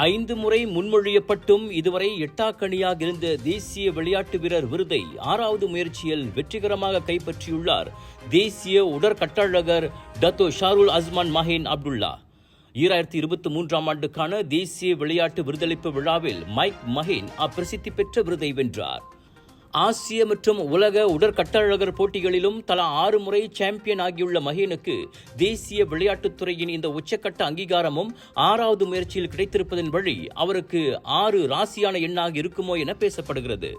5 முறை முன்மொழியப்பட்டும் இதுவரை எட்டாக்கணியாக இருந்த தேசிய விளையாட்டு வீரர் விருதை 6வது முயற்சியில் வெற்றிகரமாக கைப்பற்றியுள்ளார் தேசிய உடற்கட்டழகர் டத்தோ ஷாருல் அஸ்மான் மஹேன் அப்துல்லா. 2023ஆம் ஆண்டுக்கான தேசிய விளையாட்டு விருதளிப்பு விழாவில் மைக் மஹேன் அப்பிரசித்தி பெற்ற விருதை வென்றார். ஆசிய மற்றும் உலக உடற்கட்டழகர் போட்டிகளிலும் தலா 6 முறை சாம்பியன் ஆகியுள்ள மஹேனுக்கு தேசிய விளையாட்டுத்துறையின் இந்த உச்சக்கட்ட அங்கீகாரமும் 6வது முயற்சியில் கிடைத்திருப்பதன் வழி அவருக்கு 6 ராசியான எண்ணாக இருக்குமோ என பேசப்படுகிறது.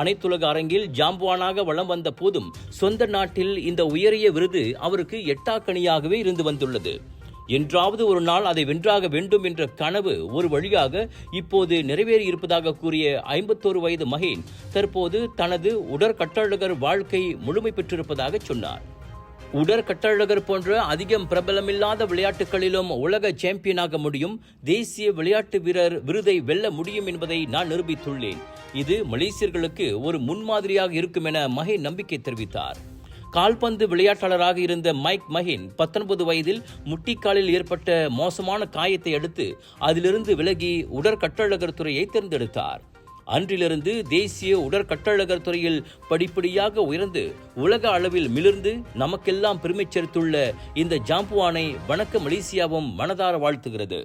அனைத்துலக அரங்கில் ஜாம்பவானாக வலம் வந்த போதும் சொந்த நாட்டில் இந்த உயரிய விருது அவருக்கு எட்டாக்கணியாகவே இருந்து வந்துள்ளது. என்றாவது ஒரு நாள் அதை வென்றாக வேண்டும் என்ற கனவு ஒரு வழியாக இப்போது நிறைவேறியிருப்பதாக கூறிய 51 வயது மஹேன் தற்போது தனது உடற்கட்டழகர் வாழ்க்கை முழுமை பெற்றிருப்பதாக சொன்னார். உடற்கட்டழகர் போன்ற அதிகம் பிரபலமில்லாத விளையாட்டுகளிலும் உலக சாம்பியனாக முடியும், தேசிய விளையாட்டு வீரர் விருதை வெல்ல முடியும் என்பதை நான் நிரூபித்துள்ளேன். இது மலேசியர்களுக்கு ஒரு முன்மாதிரியாக இருக்கும் என மஹேன் நம்பிக்கை தெரிவித்தார். கால்பந்து விளையாட்டாளராக இருந்த மைக் மஹேன் 19 வயதில் முட்டிக்காலில் ஏற்பட்ட மோசமான காயத்தை அடுத்து அதிலிருந்து விலகி உடற்கட்டழகர் துறையை தேர்ந்தெடுத்தார். அன்றிலிருந்து தேசிய உடற்கட்டழகர் துறையில் படிப்படியாக உயர்ந்து உலக அளவில் மிளிர்ந்து நமக்கெல்லாம் பெருமை சேர்த்துள்ள இந்த ஜாம்புவானை வணக்க மலேசியாவும் மனதார வாழ்த்துகிறது.